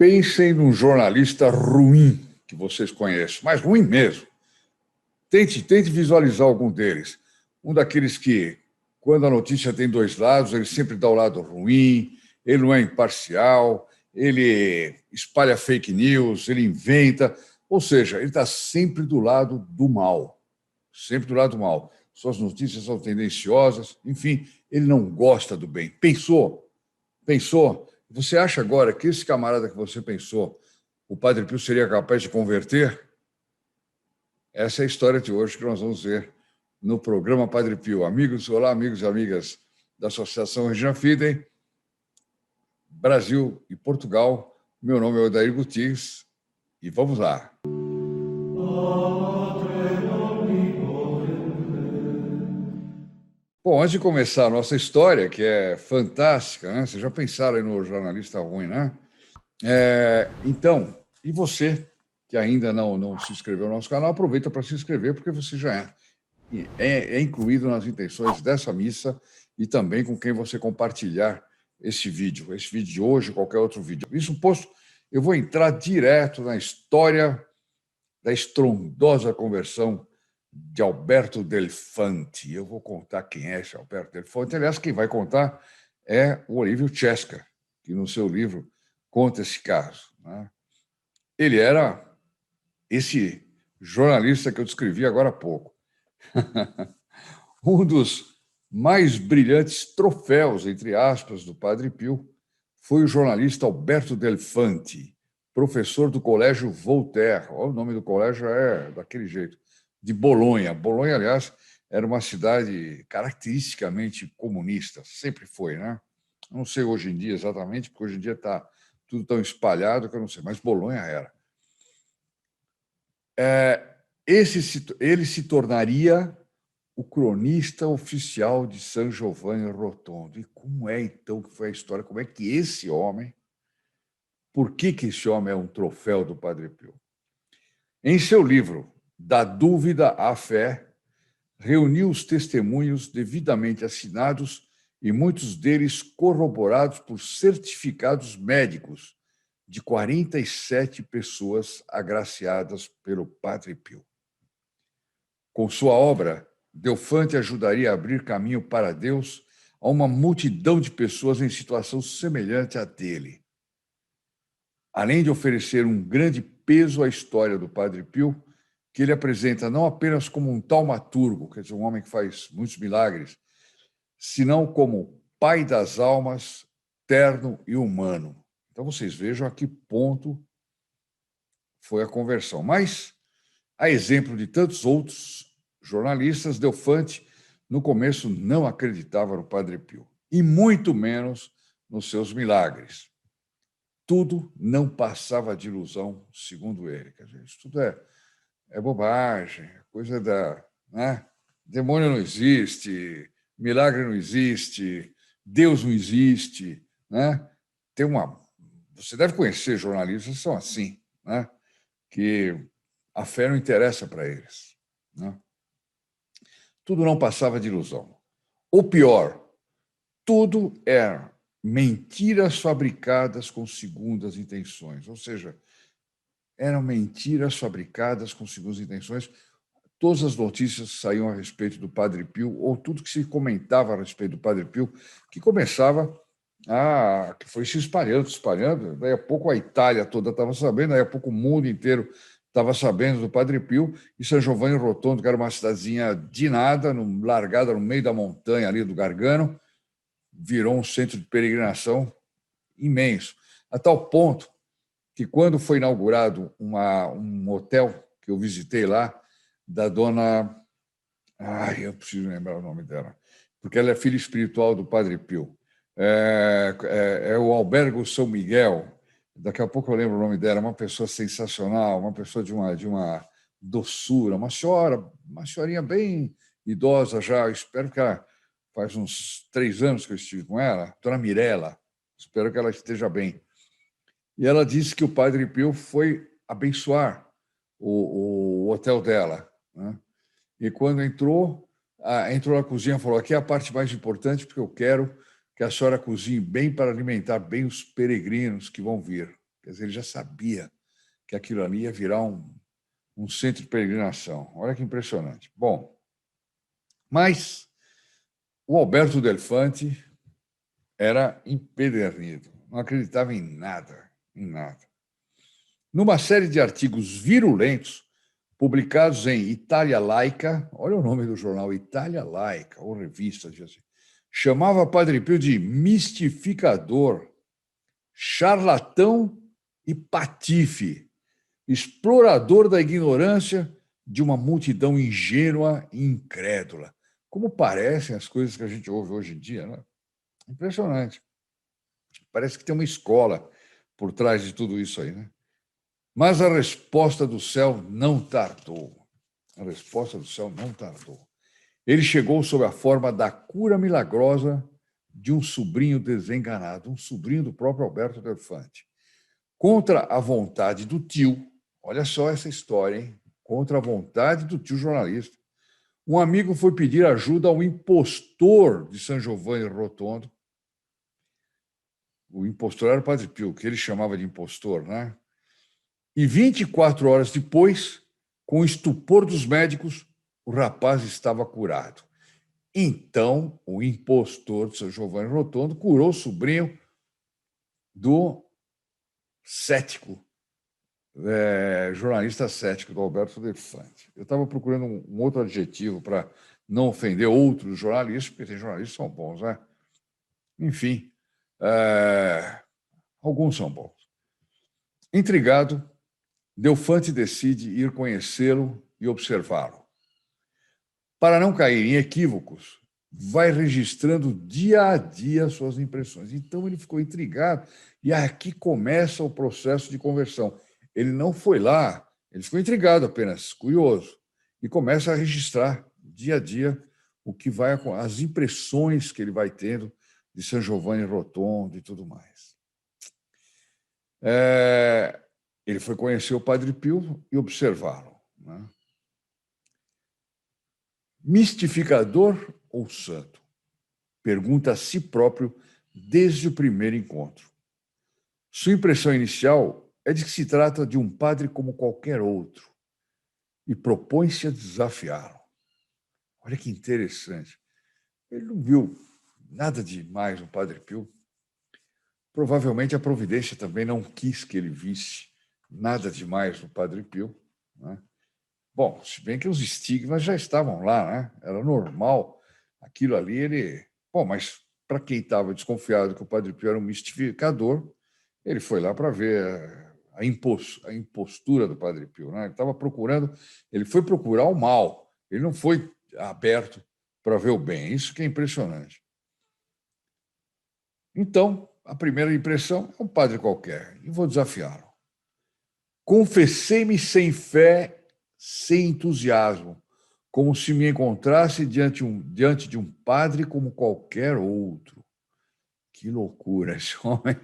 Pensem num jornalista ruim que vocês conhecem, mas ruim mesmo. Tente visualizar algum deles. Um daqueles que, quando a notícia tem dois lados, ele sempre dá o lado ruim, ele não é imparcial, ele espalha fake news, ele inventa. Ou seja, ele está sempre do lado do mal. Sempre do lado do mal. Suas notícias são tendenciosas, enfim, ele não gosta do bem. Pensou? Pensou? Você acha agora que esse camarada que você pensou, o Padre Pio seria capaz de converter? Essa é a história de hoje que nós vamos ver no programa Padre Pio. Amigos, olá, amigos e amigas da Associação Regina Fidei, Brasil e Portugal. Meu nome é Odair Gutierrez e vamos lá. Bom, antes de começar a nossa história, que é fantástica, né? Vocês já pensaram aí no jornalista ruim, né? Então, e você que ainda não se inscreveu no nosso canal, aproveita para se inscrever, porque você já é incluído nas intenções dessa missa e também com quem você compartilhar esse vídeo de hoje, qualquer outro vídeo. Isso posto, eu vou entrar direto na história da estrondosa conversão de Alberto Delfante. Eu vou contar quem é esse Alberto Delfante. Aliás, quem vai contar é o Olívio Cesca, que no seu livro conta esse caso, né? Ele era esse jornalista que eu descrevi agora há pouco. Um dos mais brilhantes troféus, entre aspas, do Padre Pio foi o jornalista Alberto Delfante, professor do Colégio Voltaire. O nome do colégio é daquele jeito, de Bolonha. Bolonha, aliás, era uma cidade caracteristicamente comunista, sempre foi, né? Não sei hoje em dia exatamente, porque hoje em dia está tudo tão espalhado que eu não sei, mas Bolonha era. Ele se tornaria o cronista oficial de San Giovanni Rotondo. E como é, então, que foi a história? Como é que esse homem... Por que esse homem é um troféu do Padre Pio? Em seu livro Da Dúvida à Fé, reuniu os testemunhos devidamente assinados e muitos deles corroborados por certificados médicos de 47 pessoas agraciadas pelo Padre Pio. Com sua obra, Delfante ajudaria a abrir caminho para Deus a uma multidão de pessoas em situação semelhante à dele. Além de oferecer um grande peso à história do Padre Pio, que ele apresenta não apenas como um taumaturgo, quer dizer, um homem que faz muitos milagres, senão como pai das almas, terno e humano. Então, vocês vejam a que ponto foi a conversão. Mas, a exemplo de tantos outros jornalistas, Delfante, no começo, não acreditava no Padre Pio, e muito menos nos seus milagres. Tudo não passava de ilusão, segundo ele. Quer dizer, isso tudo é bobagem, coisa da... né? Demônio não existe, milagre não existe, Deus não existe, né? Você deve conhecer jornalistas que são assim, né? Que a fé não interessa para eles, né? Tudo não passava de ilusão. Ou pior, tudo era mentiras fabricadas com segundas intenções, ou seja, eram mentiras fabricadas com segundas intenções. Todas as notícias saíam a respeito do Padre Pio, ou tudo que se comentava a respeito do Padre Pio, que começava que foi se espalhando. Daí a pouco a Itália toda estava sabendo, daí a pouco o mundo inteiro estava sabendo do Padre Pio, e San Giovanni Rotondo, que era uma cidadezinha de nada, largada no meio da montanha ali do Gargano, virou um centro de peregrinação imenso, a tal ponto que, quando foi inaugurado um hotel que eu visitei lá, da dona... eu preciso lembrar o nome dela, porque ela é filha espiritual do Padre Pio. É o Albergo São Miguel. Daqui a pouco eu lembro o nome dela. Uma pessoa sensacional, uma pessoa de uma doçura, uma senhorinha bem idosa já. Eu espero que ela... Faz uns 3 anos que eu estive com ela, dona Mirella. Espero que ela esteja bem. E ela disse que o Padre Pio foi abençoar o hotel dela, né? E quando entrou na cozinha e falou: aqui é a parte mais importante, porque eu quero que a senhora cozinhe bem para alimentar bem os peregrinos que vão vir. Quer dizer, ele já sabia que aquilo ali ia virar um centro de peregrinação. Olha que impressionante. Bom, mas o Alberto Delfante era empedernido, não acreditava em nada, em nada. Numa série de artigos virulentos, publicados em Itália Laica, olha o nome do jornal, Itália Laica, ou revista, assim, chamava Padre Pio de mistificador, charlatão e patife, explorador da ignorância de uma multidão ingênua e incrédula. Como parecem as coisas que a gente ouve hoje em dia, né? Impressionante. Parece que tem uma escola por trás de tudo isso aí, né? Mas a resposta do céu não tardou. A resposta do céu não tardou. Ele chegou sob a forma da cura milagrosa de um sobrinho desenganado, um sobrinho do próprio Alberto Delfante. Contra a vontade do tio, olha só essa história, hein? Contra a vontade do tio jornalista, um amigo foi pedir ajuda ao impostor de San Giovanni Rotondo. O impostor era o Padre Pio, que ele chamava de impostor, né? E 24 horas depois, com o estupor dos médicos, o rapaz estava curado. Então, o impostor de São Giovanni Rotondo curou o sobrinho do cético, jornalista cético, do Alberto Delfante. Eu estava procurando um outro adjetivo para não ofender outros jornalistas, porque tem jornalistas que são bons, né? Enfim, alguns são bons. Intrigado, Delfante decide ir conhecê-lo e observá-lo. Para não cair em equívocos, vai registrando dia a dia suas impressões. Então ele ficou intrigado e aqui começa o processo de conversão. Ele não foi lá, ele ficou intrigado apenas, curioso, e começa a registrar dia a dia o que vai, as impressões que ele vai tendo de San Giovanni Rotondo e tudo mais. Ele foi conhecer o Padre Pio e observá-lo, né? Mistificador ou santo? Pergunta a si próprio desde o primeiro encontro. Sua impressão inicial é de que se trata de um padre como qualquer outro e propõe-se a desafiá-lo. Olha que interessante. Ele não viu nada de mais no Padre Pio. Provavelmente a providência também não quis que ele visse nada de mais no Padre Pio, né? Bom, se bem que os estigmas já estavam lá, né? Era normal. Aquilo ali, ele... Bom, mas para quem estava desconfiado que o Padre Pio era um mistificador, ele foi lá para ver a impostura do Padre Pio, né? Ele estava procurando, ele foi procurar o mal, ele não foi aberto para ver o bem. Isso que é impressionante. Então, a primeira impressão é um padre qualquer, e vou desafiá-lo. Confessei-me sem fé, sem entusiasmo, como se me encontrasse diante de um padre como qualquer outro. Que loucura esse homem!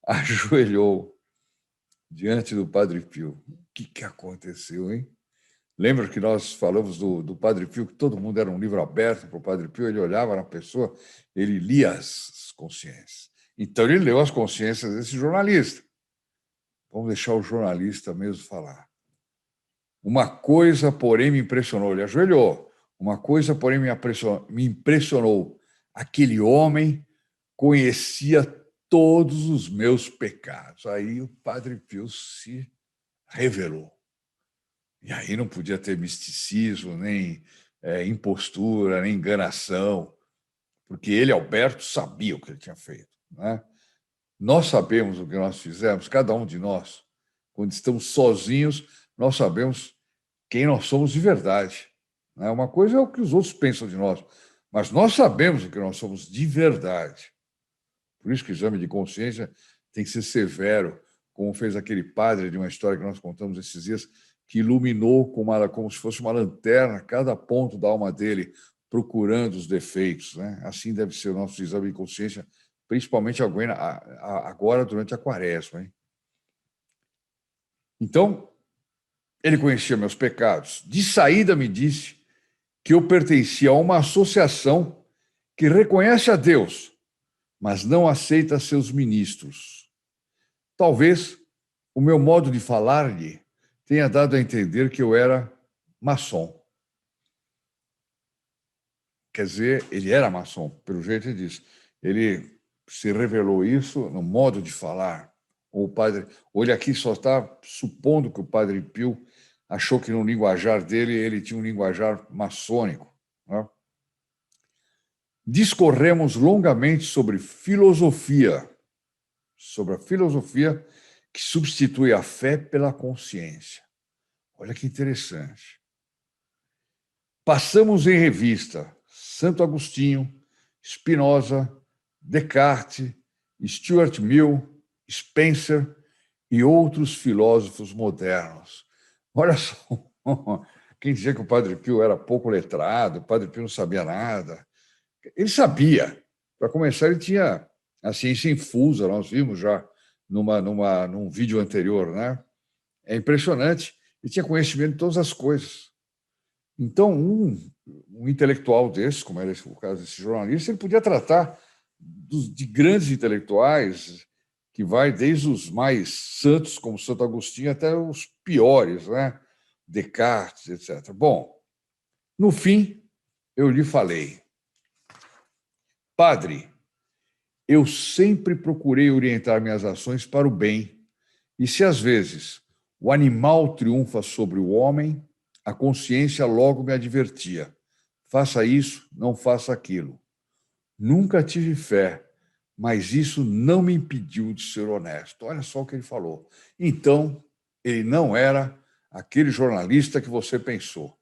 Ajoelhou diante do Padre Pio. O que aconteceu, hein? Lembra que nós falamos do Padre Pio, que todo mundo era um livro aberto para o Padre Pio, ele olhava na pessoa, ele lia as consciências. Então, ele leu as consciências desse jornalista. Vamos deixar o jornalista mesmo falar. Uma coisa, porém, me impressionou. Ele ajoelhou. Uma coisa, porém, me impressionou. Aquele homem conhecia todos os meus pecados. Aí o Padre Pio se revelou. E aí não podia ter misticismo, nem impostura, nem enganação, porque ele, Alberto, sabia o que ele tinha feito, né? Nós sabemos o que nós fizemos, cada um de nós. Quando estamos sozinhos, nós sabemos quem nós somos de verdade, né? Uma coisa é o que os outros pensam de nós, mas nós sabemos o que nós somos de verdade. Por isso que o exame de consciência tem que ser severo, como fez aquele padre de uma história que nós contamos esses dias, que iluminou como se fosse uma lanterna cada ponto da alma dele, procurando os defeitos, né? Assim deve ser o nosso exame de consciência, principalmente agora, durante a Quaresma, hein? Então, ele conhecia meus pecados. De saída, me disse que eu pertencia a uma associação que reconhece a Deus, mas não aceita seus ministros. Talvez o meu modo de falar-lhe tenha dado a entender que eu era maçom. Quer dizer, ele era maçom, pelo jeito ele disse. Ele se revelou isso no modo de falar. Ou ele aqui só está supondo que o Padre Pio achou que no linguajar dele ele tinha um linguajar maçônico. Né? Discorremos longamente sobre a filosofia que substitui a fé pela consciência. Olha que interessante. Passamos em revista Santo Agostinho, Spinoza, Descartes, Stuart Mill, Spencer e outros filósofos modernos. Olha só, quem dizia que o Padre Pio era pouco letrado, o Padre Pio não sabia nada. Ele sabia. Para começar, ele tinha a ciência infusa, nós vimos já num vídeo anterior, né? É impressionante. Ele tinha conhecimento de todas as coisas. Então, um intelectual desse, como era o caso desse jornalista, ele podia tratar de grandes intelectuais, que vai desde os mais santos, como Santo Agostinho, até os piores, né? Descartes, etc. Bom, no fim, eu lhe falei, Padre, eu sempre procurei orientar minhas ações para o bem, e se às vezes o animal triunfa sobre o homem, a consciência logo me advertia. Faça isso, não faça aquilo. Nunca tive fé, mas isso não me impediu de ser honesto. Olha só o que ele falou. Então, ele não era aquele jornalista que você pensou,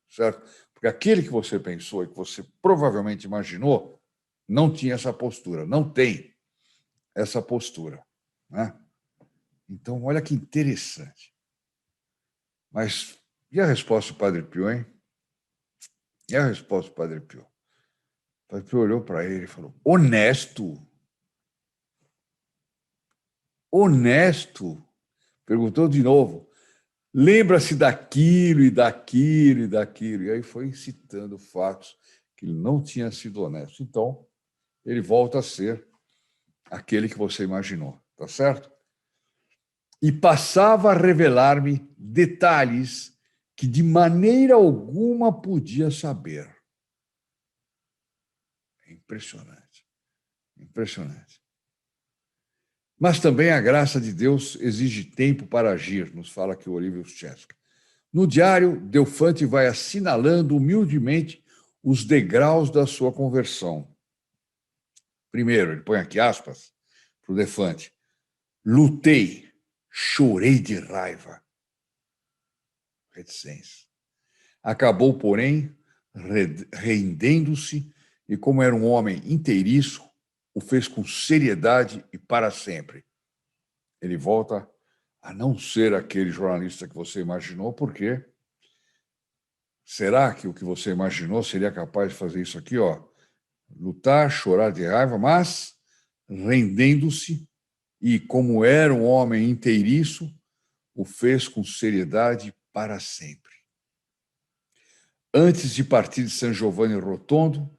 certo? Porque aquele que você pensou e que você provavelmente imaginou não tinha essa postura, não tem essa postura, né? Então, olha que interessante. Mas e a resposta do Padre Pio, hein? E a resposta do Padre Pio? O Padre Pio olhou para ele e falou, honesto? Honesto? Perguntou de novo. Lembra-se daquilo e daquilo e daquilo. E aí foi citando fatos que ele não tinha sido honesto. Então, ele volta a ser aquele que você imaginou, tá certo? E passava a revelar-me detalhes que de maneira alguma podia saber. É impressionante, impressionante. Mas também a graça de Deus exige tempo para agir, nos fala aqui o Olívio Chesca. No diário, Delfante vai assinalando humildemente os degraus da sua conversão. Primeiro, ele põe aqui aspas para o Delfante. Lutei, chorei de raiva. Reticência. Acabou, porém, rendendo-se e, como era um homem inteiriço, o fez com seriedade e para sempre. Ele volta a não ser aquele jornalista que você imaginou, porque será que o que você imaginou seria capaz de fazer isso aqui, ó? Lutar, chorar de raiva, mas rendendo-se e, como era um homem inteiriço, o fez com seriedade para sempre. Antes de partir de San Giovanni Rotondo,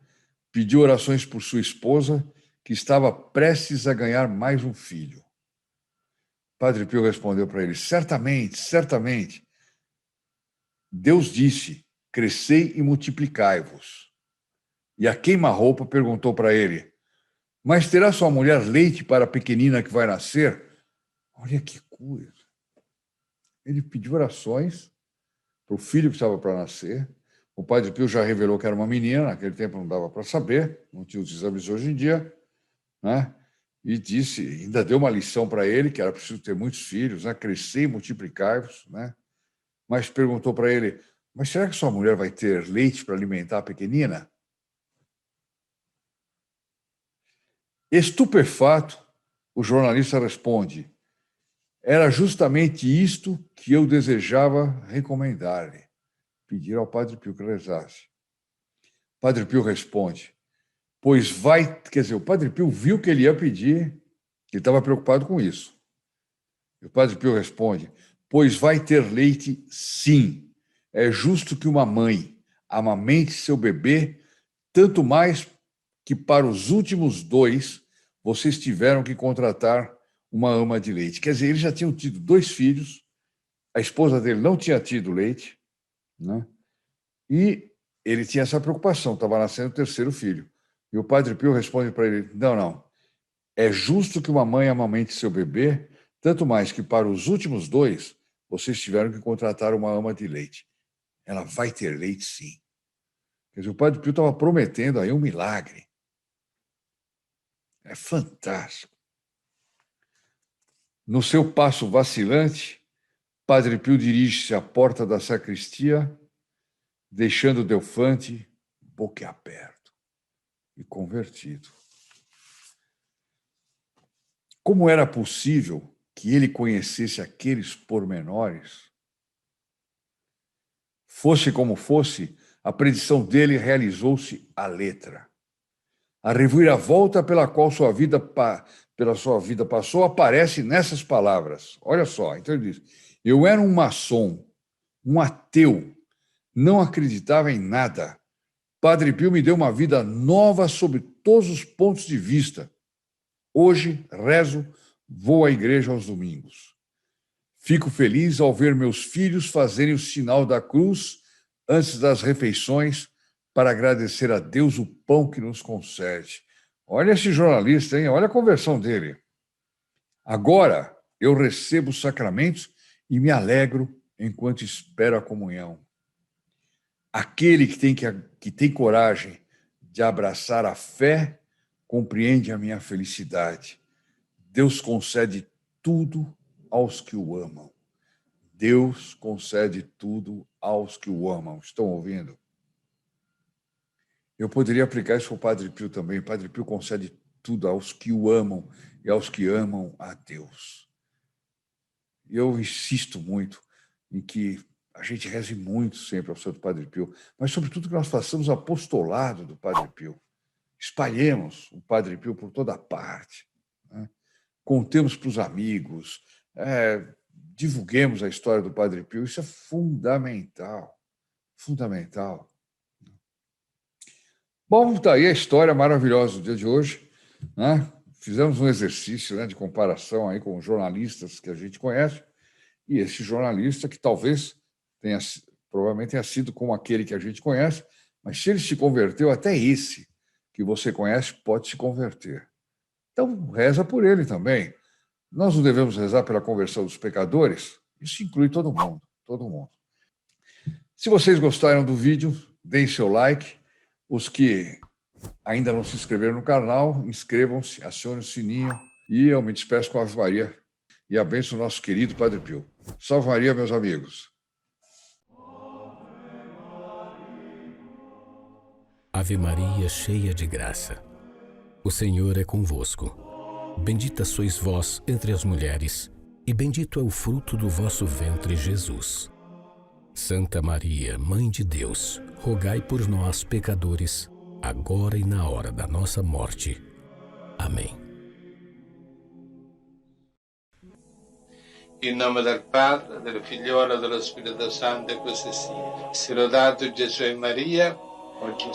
pediu orações por sua esposa, que estava prestes a ganhar mais um filho. Padre Pio respondeu para ele, certamente, certamente. Deus disse, crescei e multiplicai-vos. E a queima-roupa perguntou para ele, mas terá sua mulher leite para a pequenina que vai nascer? Olha que coisa. Ele pediu orações para o filho que estava para nascer. O Padre Pio já revelou que era uma menina, naquele tempo não dava para saber, não tinha os exames hoje em dia, né? E disse, ainda deu uma lição para ele, que era preciso ter muitos filhos, né? Crescer e multiplicar-vos, né? Mas perguntou para ele, mas será que sua mulher vai ter leite para alimentar a pequenina? Estupefato, o jornalista responde, era justamente isto que eu desejava recomendar-lhe, pedir ao Padre Pio que rezasse. Padre Pio responde, pois vai... Quer dizer, o Padre Pio viu que ele ia pedir, que ele estava preocupado com isso. E o Padre Pio responde, pois vai ter leite, sim. É justo que uma mãe amamente seu bebê, tanto mais que para os últimos 2 vocês tiveram que contratar uma ama de leite. Quer dizer, eles já tinham tido 2 filhos, a esposa dele não tinha tido leite, né? E ele tinha essa preocupação, estava nascendo o 3º filho. E o Padre Pio responde para ele: não, não, é justo que uma mãe amamente seu bebê, tanto mais que para os últimos 2, vocês tiveram que contratar uma ama de leite. Ela vai ter leite, sim. Quer dizer, o Padre Pio estava prometendo aí um milagre. É fantástico. No seu passo vacilante, Padre Pio dirige-se à porta da sacristia, deixando Delfante boquiaberto e convertido. Como era possível que ele conhecesse aqueles pormenores? Fosse como fosse, a predição dele realizou-se à letra. A reviravolta pela sua vida passou aparece nessas palavras. Olha só, então ele diz: eu era um maçom, um ateu, não acreditava em nada. Padre Pio me deu uma vida nova sob todos os pontos de vista. Hoje rezo, vou à igreja aos domingos. Fico feliz ao ver meus filhos fazerem o sinal da cruz antes das refeições para agradecer a Deus o pão que nos concede. Olha esse jornalista, hein? Olha a conversão dele. Agora eu recebo os sacramentos e me alegro enquanto espero a comunhão. Aquele que tem coragem de abraçar a fé compreende a minha felicidade. Deus concede tudo aos que o amam. Deus concede tudo aos que o amam. Estão ouvindo? Eu poderia aplicar isso ao Padre Pio também. O Padre Pio concede tudo aos que o amam e aos que amam a Deus. E eu insisto muito em que a gente reze muito sempre ao Santo Padre Pio, mas, sobretudo, que nós façamos apostolado do Padre Pio. Espalhemos o Padre Pio por toda parte, né? Contemos para os amigos, divulguemos a história do Padre Pio. Isso é fundamental, fundamental. Bom, está aí a história maravilhosa do dia de hoje, né? Fizemos um exercício, né, de comparação aí com jornalistas que a gente conhece, e esse jornalista que provavelmente tenha sido como aquele que a gente conhece, mas se ele se converteu, até esse que você conhece pode se converter. Então, reza por ele também. Nós não devemos rezar pela conversão dos pecadores? Isso inclui todo mundo, todo mundo. Se vocês gostaram do vídeo, deem seu like. Os que ainda não se inscreveram no canal, inscrevam-se, acionem o sininho. E eu me despeço com a Ave Maria e abençoo o nosso querido Padre Pio. Salve Maria, meus amigos. Ave Maria, cheia de graça, o Senhor é convosco. Bendita sois vós entre as mulheres, e bendito é o fruto do vosso ventre, Jesus. Santa Maria, Mãe de Deus, rogai por nós, pecadores, agora e na hora da nossa morte. Amém. In nome del Padre, del Figliolo e dello Spirito Santo, e così sia. Sia lodato Gesù e Maria, oggi